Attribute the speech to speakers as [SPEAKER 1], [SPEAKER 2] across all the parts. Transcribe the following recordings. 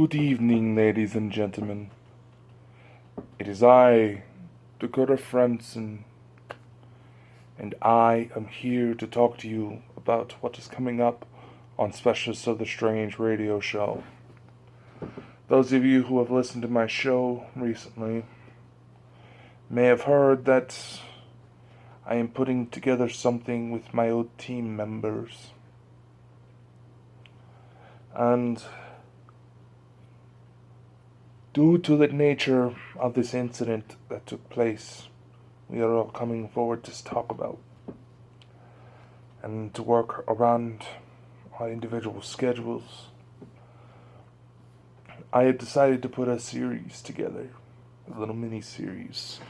[SPEAKER 1] Good evening, ladies and gentlemen. It is I, Dakota Franson, and I am here to talk to you about what is coming up on Specialists of the Strange radio show. Those of you who have listened to my show recently may have heard that I am putting together something with my old team members. And due to the nature of this incident that took place, we are all coming forward to talk about and to work around our individual schedules. I had decided to put a series together, a little mini-series,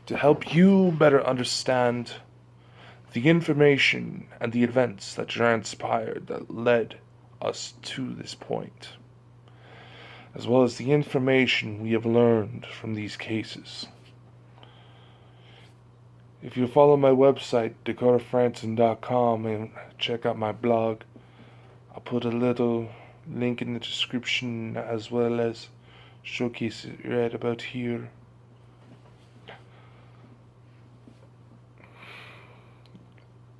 [SPEAKER 1] to help you better understand the information and the events that transpired that led us to this point, as well as the information we have learned from these cases. If you follow my website, DakotaFranson.com, and check out my blog, I'll put a little link in the description as well as showcase it right about here.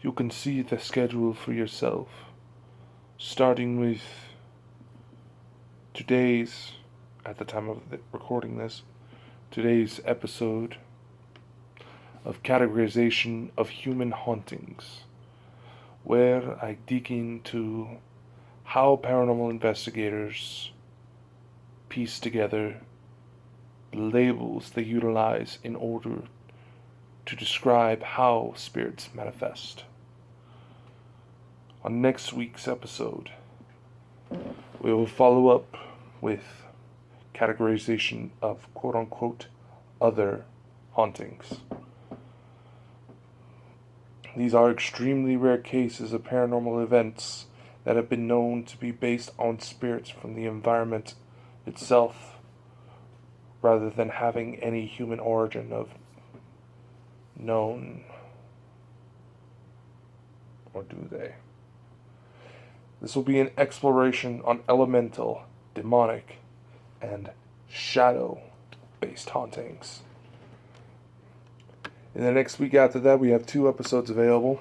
[SPEAKER 1] You can see the schedule for yourself, starting with today's, at the time of recording this, today's episode of Categorization of Human Hauntings, where I dig into how paranormal investigators piece together the labels they utilize in order to describe how spirits manifest. On next week's episode, we will follow up with categorization of quote-unquote other hauntings. These are extremely rare cases of paranormal events that have been known to be based on spirits from the environment itself, rather than having any human origin of known. Or do they? This will be an exploration on elemental, demonic, and shadow-based hauntings. In the next week after that, we have 2 episodes available.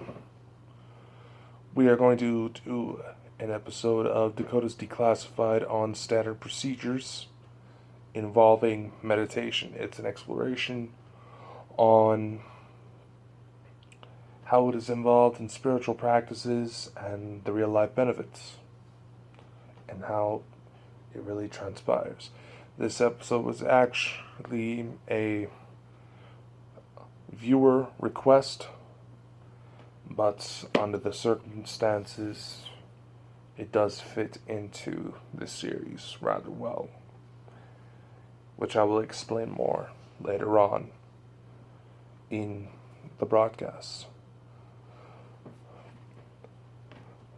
[SPEAKER 1] We are going to do an episode of Dakota's Declassified on standard procedures involving meditation. It's an exploration on how it is involved in spiritual practices and the real-life benefits, and how it really transpires. This episode was actually a viewer request, but under the circumstances, it does fit into this series rather well, which I will explain more later on in the broadcast.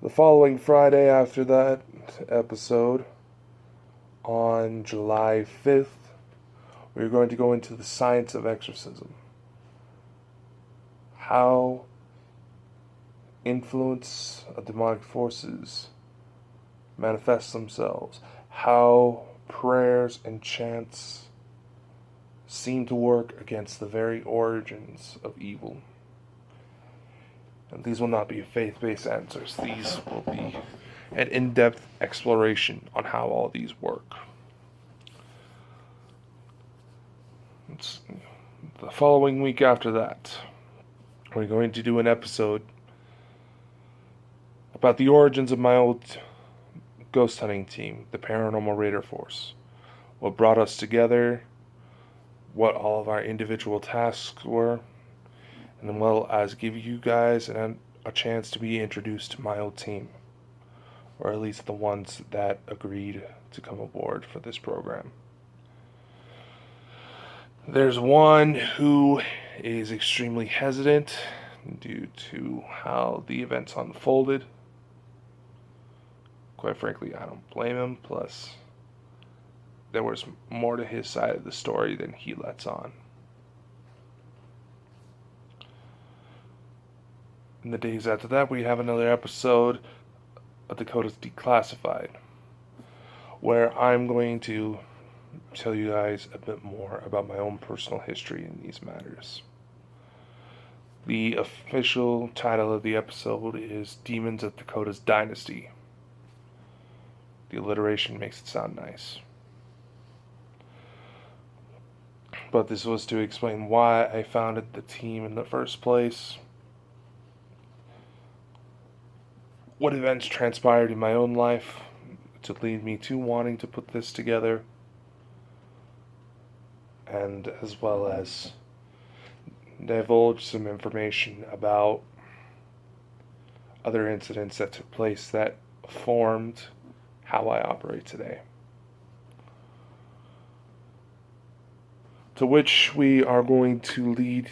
[SPEAKER 1] The following Friday after that episode, on July 5th, we're going to go into the Science of Exorcism. How influence of demonic forces manifest themselves. How prayers and chants seem to work against the very origins of evil. And these will not be faith-based answers. These will be an in-depth exploration on how all these work. It's the following week after that, we're going to do an episode about the origins of my old ghost hunting team, the Paranormal Raider Force. What brought us together, what all of our individual tasks were, and as well as give you guys a chance to be introduced to my old team, or at least the ones that agreed to come aboard for this program. There's one who is extremely hesitant due to how the events unfolded. Quite frankly, I don't blame him. Plus, there was more to his side of the story than he lets on. In the days after that, we have another episode of Dakota's Declassified, where I'm going to tell you guys a bit more about my own personal history in these matters. The official title of the episode is Demons of Dakota's Dynasty. The alliteration makes it sound nice. But this was to explain why I founded the team in the first place, what events transpired in my own life to lead me to wanting to put this together, and as well as divulge some information about other incidents that took place that formed how I operate today. To which we are going to lead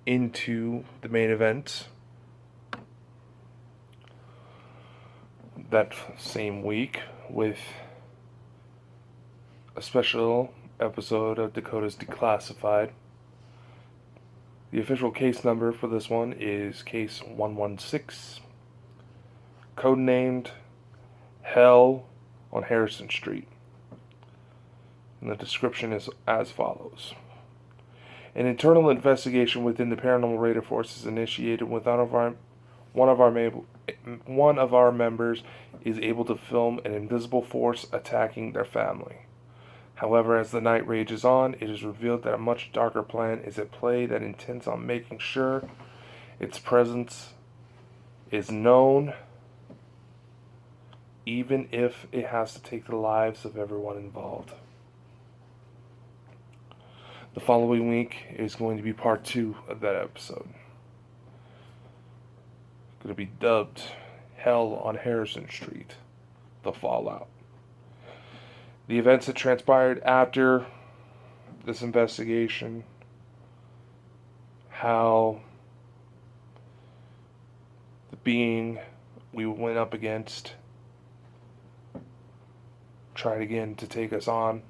[SPEAKER 1] into the main event that same week with a special episode of Dakota's Declassified. The official case number for this one is case 116, codenamed Hell on Harrison Street. And the description is as follows. An internal investigation within the Paranormal Radar Force is initiated with one of our members is able to film an invisible force attacking their family. However, as the night rages on, it is revealed that a much darker plan is at play that intends on making sure its presence is known, even if it has to take the lives of everyone involved. The following week is going to be part 2 of that episode. It's going to be dubbed Hell on Harrison Street, The Fallout. The events that transpired after this investigation, how the being we went up against tried again to take us on,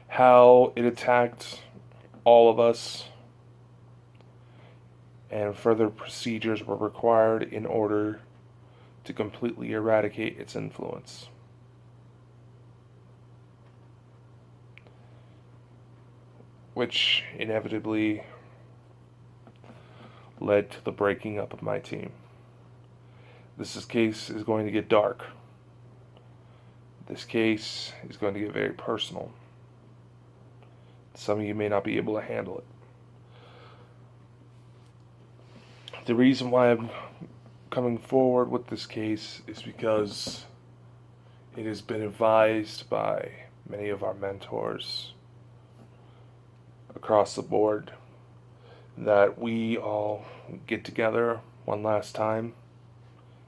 [SPEAKER 1] how it attacked all of us, and further procedures were required in order to completely eradicate its influence. Which inevitably led to the breaking up of my team. This case is going to get dark. This case is going to get very personal. Some of you may not be able to handle it. The reason why I'm coming forward with this case is because it has been advised by many of our mentors across the board that we all get together one last time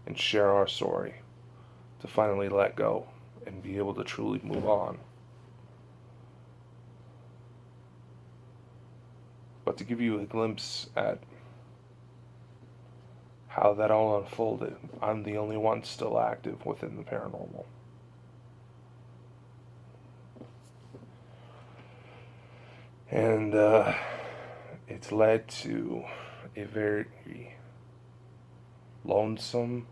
[SPEAKER 1] and share our story to finally let go and be able to truly move on. But to give you a glimpse at how that all unfolded, I'm the only one still active within the paranormal. And it's led to a very lonesome,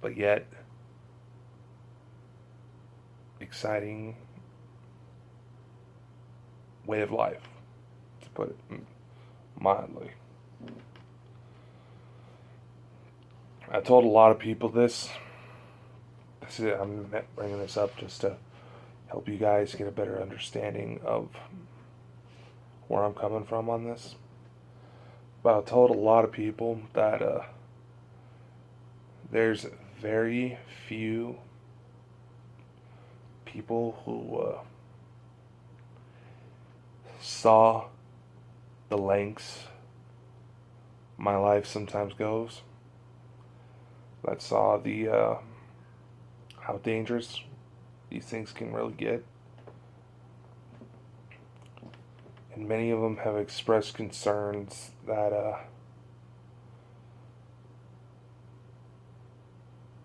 [SPEAKER 1] but yet exciting way of life, to put it mildly. I told a lot of people this. I'm bringing this up just to help you guys get a better understanding of where I'm coming from on this. But I told a lot of people that there's very few people who saw the lengths my life sometimes goes, that saw the how dangerous these things can really get. And many of them have expressed concerns that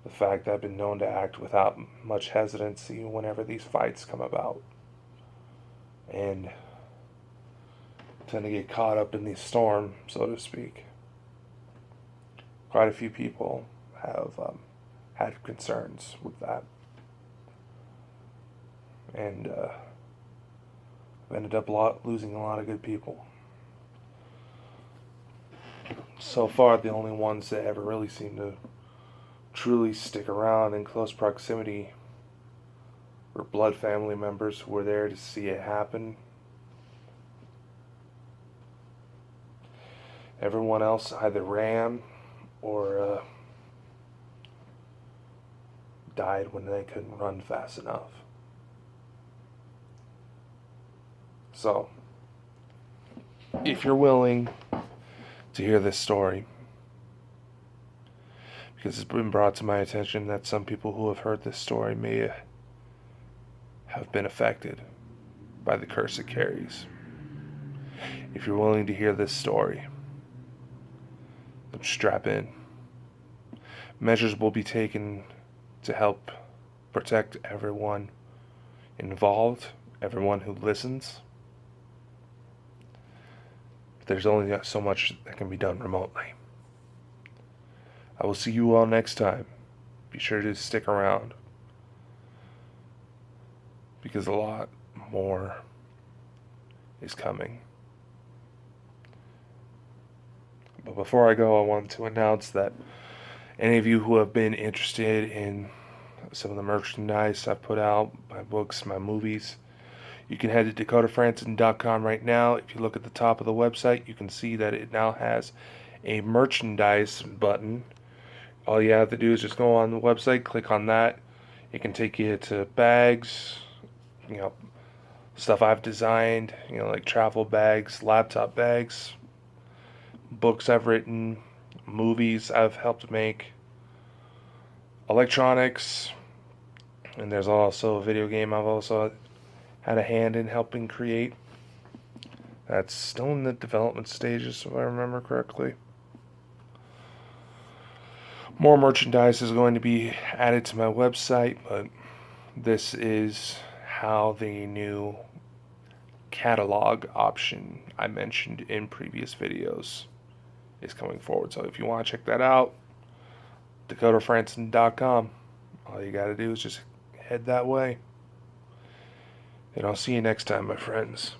[SPEAKER 1] the fact that I've been known to act without much hesitancy whenever these fights come about, and tend to get caught up in the storm, so to speak. Quite a few people have had concerns with that. and I've ended up losing a lot of good people. So far, the only ones that ever really seem to truly stick around in close proximity were blood family members who were there to see it happen. Everyone else either ran or died when they couldn't run fast enough. So, if you're willing to hear this story, because it's been brought to my attention that some people who have heard this story may have been affected by the curse it carries. If you're willing to hear this story, then strap in. Measures will be taken to help protect everyone involved, everyone who listens. But there's only so much that can be done remotely. I will see you all next time. Be sure to stick around, because a lot more is coming. But before I go, I want to announce that any of you who have been interested in some of the merchandise I've put out, my books, my movies, you can head to DakotaFranson.com right now. If you look at the top of the website, you can see that it now has a merchandise button. All you have to do is just go on the website, click on that. It can take you to bags, stuff I've designed, like travel bags, laptop bags, books I've written, movies I've helped make, electronics, and there's also a video game I've also had a hand in helping create. That's still in the development stages, if I remember correctly. More merchandise is going to be added to my website, but this is how the new catalog option I mentioned in previous videos is coming forward. So if you want to check that out, DakotaFranson.com. All you got to do is just head that way. And I'll see you next time, my friends.